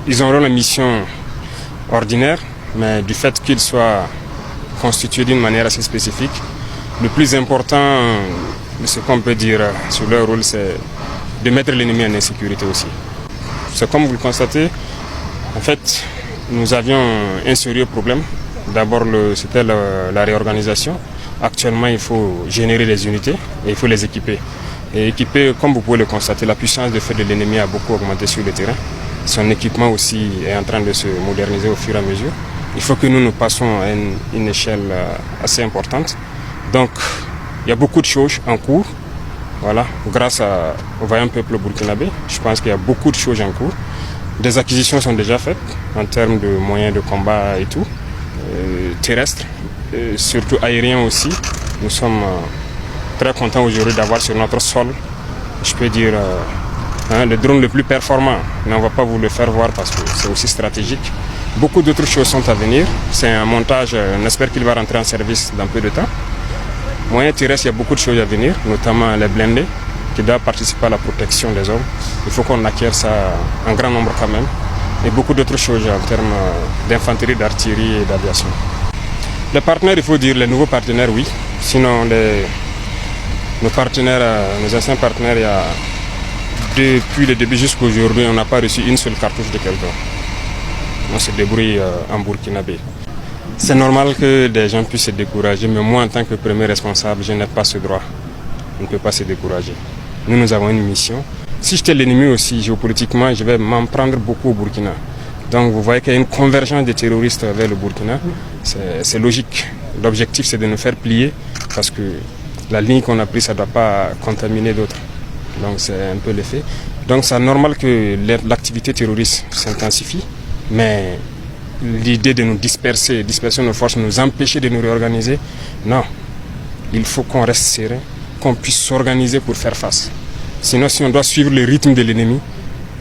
ils auront la mission ordinaire, mais du fait qu'ils soient constitués d'une manière assez spécifique, le plus important, ce qu'on peut dire sur leur rôle, c'est de mettre l'ennemi en insécurité aussi. C'est comme vous le constatez, en fait, nous avions un sérieux problème. D'abord, c'était la réorganisation. Actuellement, il faut générer les unités et il faut les équiper. Et équiper, comme vous pouvez le constater, la puissance de feu de l'ennemi a beaucoup augmenté sur le terrain. Son équipement aussi est en train de se moderniser au fur et à mesure. Il faut que nous passons à une échelle assez importante. Donc, il y a beaucoup de choses en cours. Voilà, grâce au vaillant peuple burkinabé, je pense qu'il y a beaucoup de choses en cours. Des acquisitions sont déjà faites en termes de moyens de combat et tout, terrestres, surtout aériens aussi. Nous sommes très contents aujourd'hui d'avoir sur notre sol, je peux dire, le drone le plus performant. Mais on ne va pas vous le faire voir parce que c'est aussi stratégique. Beaucoup d'autres choses sont à venir. C'est un montage, on espère qu'il va rentrer en service dans peu de temps. Moyen terrestre, il y a beaucoup de choses à venir, notamment les blindés qui doivent participer à la protection des hommes. Il faut qu'on acquiert ça en grand nombre quand même. Et beaucoup d'autres choses en termes d'infanterie, d'artillerie et d'aviation. Les partenaires, il faut dire les nouveaux partenaires, oui. Sinon, nos partenaires, nos anciens partenaires, depuis le début jusqu'à aujourd'hui, on n'a pas reçu une seule cartouche de quelqu'un. On se débrouille en burkinabé. C'est normal que des gens puissent se décourager, mais moi, en tant que premier responsable, je n'ai pas ce droit. On ne peut pas se décourager. Nous avons une mission. Si j'étais l'ennemi aussi, géopolitiquement, je vais m'en prendre beaucoup au Burkina. Donc vous voyez qu'il y a une convergence des terroristes vers le Burkina. C'est logique. L'objectif, c'est de nous faire plier, parce que la ligne qu'on a prise, ça ne doit pas contaminer d'autres. Donc c'est un peu l'effet. Donc c'est normal que l'activité terroriste s'intensifie, mais l'idée de nous disperser nos forces, nous empêcher de nous réorganiser, non. Il faut qu'on reste serein, qu'on puisse s'organiser pour faire face. Sinon, si on doit suivre le rythme de l'ennemi,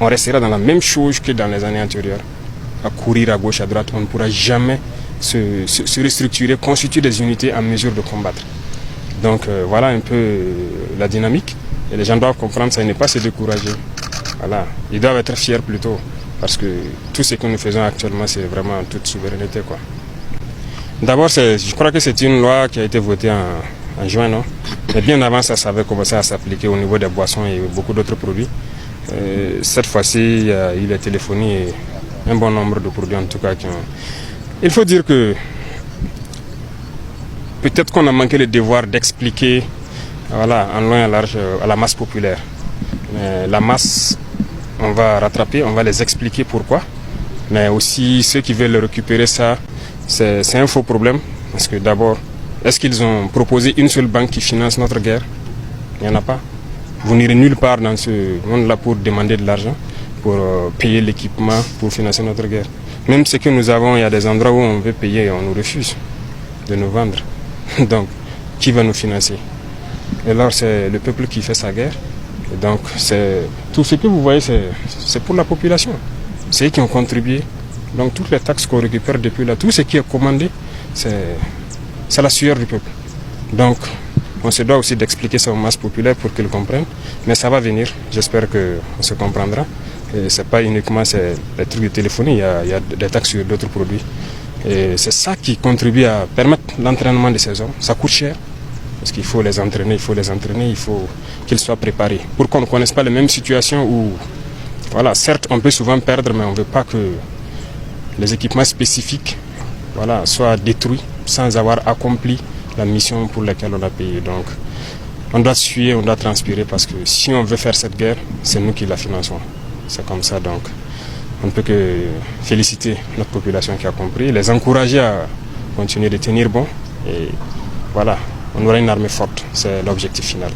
on restera dans la même chose que dans les années antérieures. À courir à gauche, à droite, on ne pourra jamais se restructurer, constituer des unités en mesure de combattre. Donc voilà un peu la dynamique. Et les gens doivent comprendre ça et ne pas se décourager. Voilà. Ils doivent être fiers plutôt. Parce que tout ce que nous faisons actuellement, c'est vraiment en toute souveraineté, quoi. D'abord, je crois que c'est une loi qui a été votée en juin, non? Mais bien avant ça avait commencé à s'appliquer au niveau des boissons et beaucoup d'autres produits. Cette fois-ci, il y a eu les téléphonies et un bon nombre de produits en tout cas qui ont... Il faut dire que peut-être qu'on a manqué le devoir d'expliquer, voilà, en loin et en large à la masse populaire. Mais la masse, on va rattraper, on va les expliquer pourquoi. Mais aussi ceux qui veulent récupérer ça, c'est un faux problème. Parce que d'abord, est-ce qu'ils ont proposé une seule banque qui finance notre guerre? Il n'y en a pas. Vous n'irez nulle part dans ce monde-là pour demander de l'argent, pour payer l'équipement, pour financer notre guerre. Même ce que nous avons, il y a des endroits où on veut payer et on nous refuse de nous vendre. Donc, qui va nous financer? Et alors, c'est le peuple qui fait sa guerre. Et donc, tout ce que vous voyez, c'est pour la population. C'est eux qui ont contribué. Donc, toutes les taxes qu'on récupère depuis là, tout ce qui est commandé, c'est la sueur du peuple. Donc, on se doit aussi d'expliquer ça aux masses populaires pour qu'ils comprennent. Mais ça va venir. J'espère qu'on se comprendra. Et c'est pas uniquement les trucs de téléphonie, il y a des taxes sur d'autres produits. Et c'est ça qui contribue à permettre l'entraînement de ces hommes. Ça coûte cher. Parce qu'il faut les entraîner, il faut qu'ils soient préparés. Pour qu'on ne connaisse pas les mêmes situations où, voilà, certes, on peut souvent perdre, mais on ne veut pas que les équipements spécifiques, voilà, soient détruits sans avoir accompli la mission pour laquelle on a payé. Donc, on doit suer, on doit transpirer, parce que si on veut faire cette guerre, c'est nous qui la finançons. C'est comme ça, donc on ne peut que féliciter notre population qui a compris, les encourager à continuer de tenir bon. Et voilà, on aura une armée forte, c'est l'objectif final.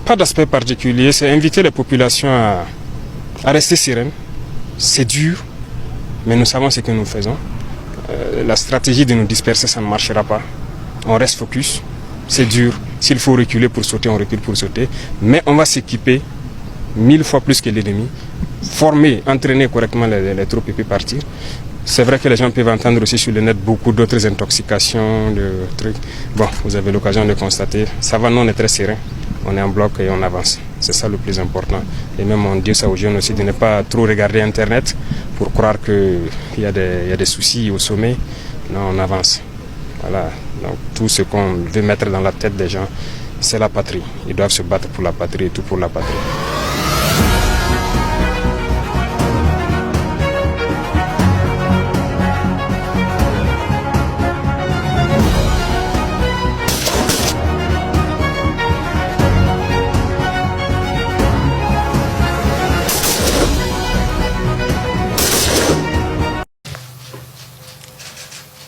Pas d'aspect particulier, c'est inviter les populations à rester sereines. C'est dur, mais nous savons ce que nous faisons. La stratégie de nous disperser, ça ne marchera pas. On reste focus, c'est dur. S'il faut reculer pour sauter, on recule pour sauter. Mais on va s'équiper 1000 fois plus que l'ennemi, former, entraîner correctement les troupes et puis partir. C'est vrai que les gens peuvent entendre aussi sur le net beaucoup d'autres intoxications, de trucs. Bon, vous avez l'occasion de constater. Ça va, nous on est très serein. On est en bloc et on avance. C'est ça le plus important. Et même on dit ça aux jeunes aussi de ne pas trop regarder Internet pour croire qu'il y a des soucis au sommet. Non, on avance. Voilà. Donc tout ce qu'on veut mettre dans la tête des gens, c'est la patrie. Ils doivent se battre pour la patrie et tout pour la patrie.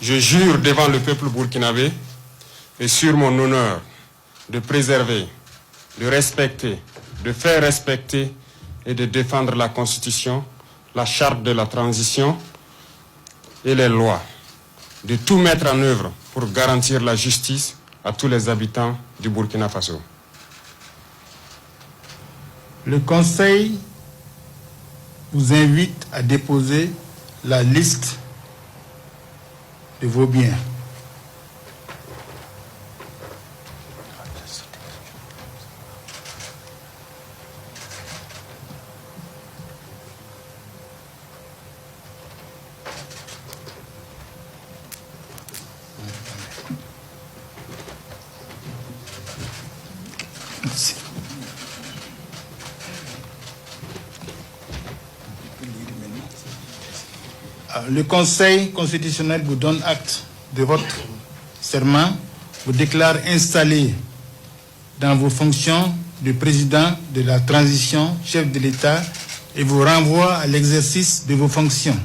Je jure devant le peuple burkinabé et sur mon honneur de préserver, de respecter, de faire respecter et de défendre la Constitution, la charte de la transition et les lois, de tout mettre en œuvre pour garantir la justice à tous les habitants du Burkina Faso. Le Conseil vous invite à déposer la liste de vos biens. Merci. Le Conseil constitutionnel vous donne acte de votre serment, vous déclare installé dans vos fonctions de président de la transition, chef de l'État, et vous renvoie à l'exercice de vos fonctions.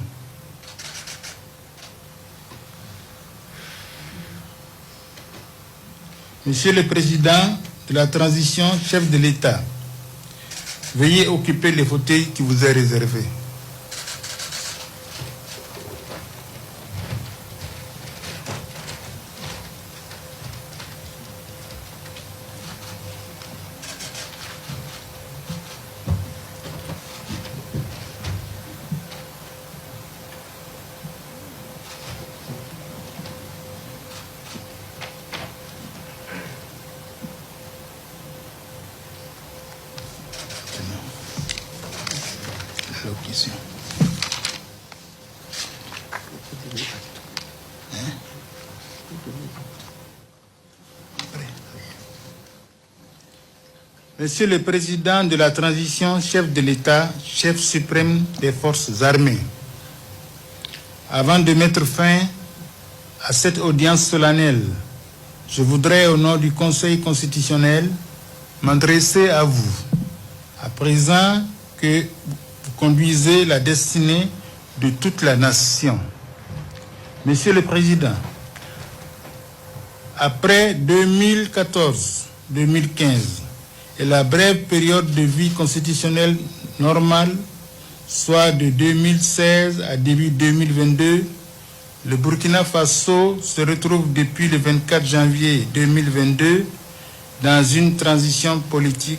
Monsieur le Président de la transition, chef de l'État, veuillez occuper les fauteuils qui vous est réservé. Monsieur le Président de la transition, chef de l'État, chef suprême des forces armées, avant de mettre fin à cette audience solennelle, je voudrais, au nom du Conseil constitutionnel, m'adresser à vous, à présent que vous conduisez la destinée de toute la nation. Monsieur le Président, après 2014-2015 et la brève période de vie constitutionnelle normale, soit de 2016 à début 2022, le Burkina Faso se retrouve depuis le 24 janvier 2022 dans une transition politique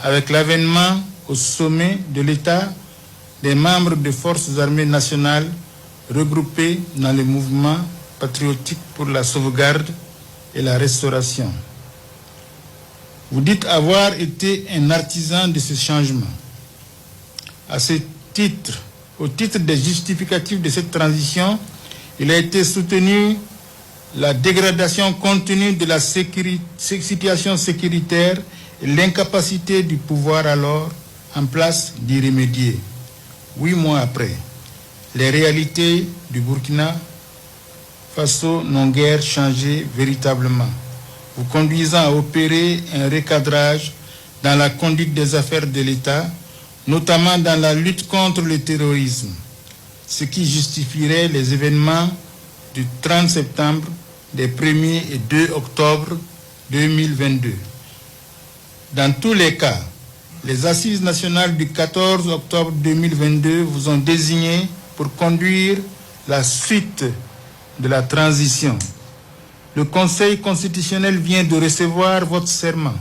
avec l'avènement au sommet de l'État des membres des forces armées nationales regroupés dans le mouvement patriotique pour la sauvegarde et la restauration. Vous dites avoir été un artisan de ce changement. À ce titre, au titre des justificatifs de cette transition, il a été soutenu la dégradation continue de la situation sécuritaire et l'incapacité du pouvoir alors en place d'y remédier. 8 mois après, les réalités du Burkina Faso n'ont guère changé véritablement, vous conduisant à opérer un recadrage dans la conduite des affaires de l'État, notamment dans la lutte contre le terrorisme, ce qui justifierait les événements du 30 septembre, des 1er et 2 octobre 2022. Dans tous les cas, les assises nationales du 14 octobre 2022 vous ont désigné pour conduire la suite de la transition. Le Conseil constitutionnel vient de recevoir votre serment.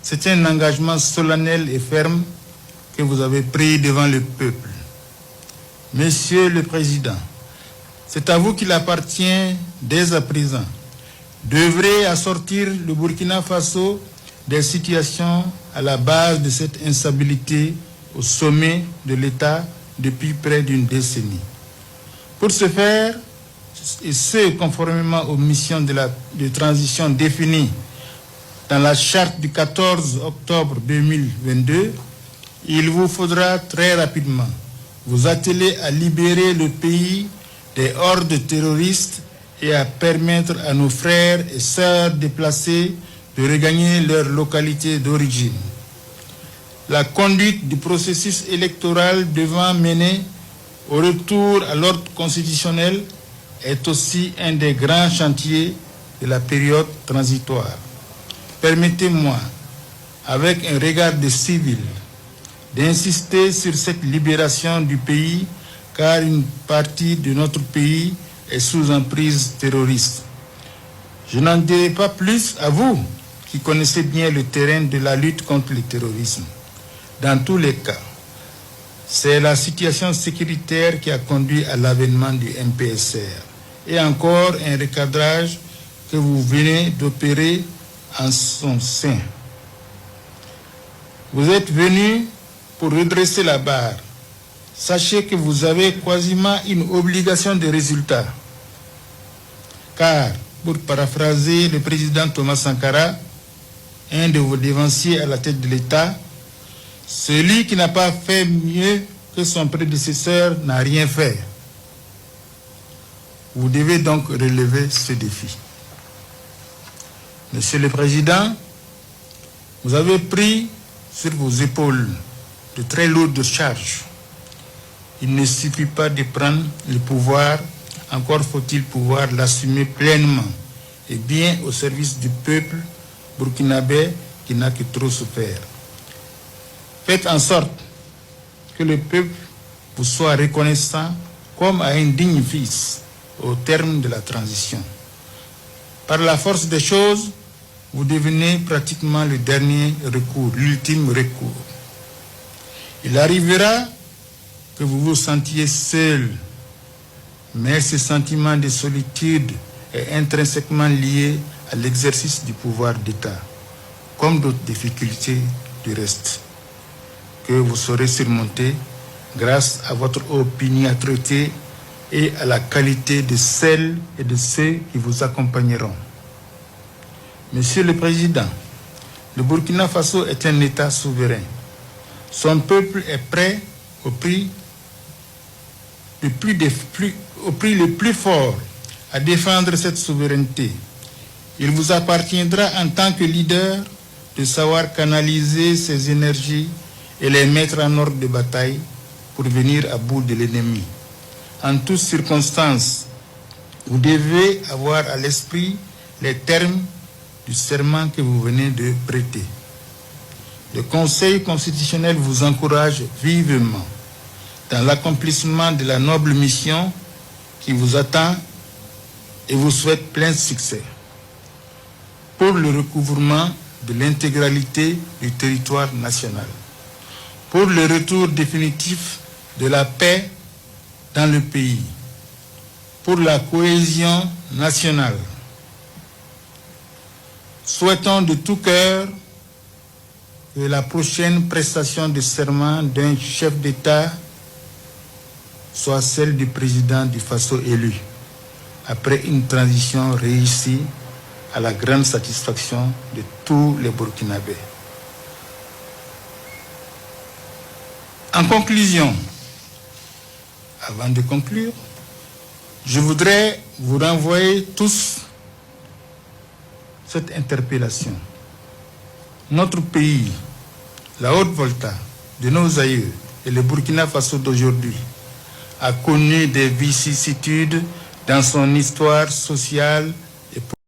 C'est un engagement solennel et ferme que vous avez pris devant le peuple. Monsieur le Président, c'est à vous qu'il appartient dès à présent d'œuvrer à sortir le Burkina Faso des situations à la base de cette instabilité au sommet de l'État depuis près d'une décennie. Pour ce faire, et ce conformément aux missions de transition définies dans la charte du 14 octobre 2022, il vous faudra très rapidement vous atteler à libérer le pays des hordes terroristes et à permettre à nos frères et sœurs déplacés de regagner leur localité d'origine. La conduite du processus électoral devant mener au retour à l'ordre constitutionnel est aussi un des grands chantiers de la période transitoire. Permettez-moi, avec un regard de civil, d'insister sur cette libération du pays, car une partie de notre pays est sous emprise terroriste. Je n'en dirai pas plus à vous, qui connaissez bien le terrain de la lutte contre le terrorisme. Dans tous les cas, c'est la situation sécuritaire qui a conduit à l'avènement du MPSR et encore un recadrage que vous venez d'opérer en son sein. Vous êtes venus pour redresser la barre. Sachez que vous avez quasiment une obligation de résultat. Car, pour paraphraser le président Thomas Sankara, un de vos dévanciers à la tête de l'État, celui qui n'a pas fait mieux que son prédécesseur n'a rien fait. Vous devez donc relever ce défi. Monsieur le Président, vous avez pris sur vos épaules de très lourdes charges. Il ne suffit pas de prendre le pouvoir, encore faut-il pouvoir l'assumer pleinement et bien au service du peuple burkinabé qui n'a que trop souffert. Faites en sorte que le peuple vous soit reconnaissant comme à un digne fils au terme de la transition. Par la force des choses, vous devenez pratiquement le dernier recours, l'ultime recours. Il arrivera que vous vous sentiez seul, mais ce sentiment de solitude est intrinsèquement lié à l'exercice du pouvoir d'État, comme d'autres difficultés du reste, que vous saurez surmonter grâce à votre opiniâtreté et à la qualité de celles et de ceux qui vous accompagneront. Monsieur le Président, le Burkina Faso est un État souverain. Son peuple est prêt au prix le plus fort à défendre cette souveraineté. Il vous appartiendra en tant que leader de savoir canaliser ses énergies et les mettre en ordre de bataille pour venir à bout de l'ennemi. En toutes circonstances, vous devez avoir à l'esprit les termes du serment que vous venez de prêter. Le Conseil constitutionnel vous encourage vivement dans l'accomplissement de la noble mission qui vous attend et vous souhaite plein succès pour le recouvrement de l'intégralité du territoire national, pour le retour définitif de la paix dans le pays, pour la cohésion nationale. Souhaitons de tout cœur que la prochaine prestation de serment d'un chef d'État soit celle du président du Faso élu, après une transition réussie à la grande satisfaction de tous les Burkinabés. En conclusion, avant de conclure, je voudrais vous renvoyer tous cette interpellation. Notre pays, la Haute-Volta de nos aïeux et le Burkina Faso d'aujourd'hui, a connu des vicissitudes dans son histoire sociale et politique.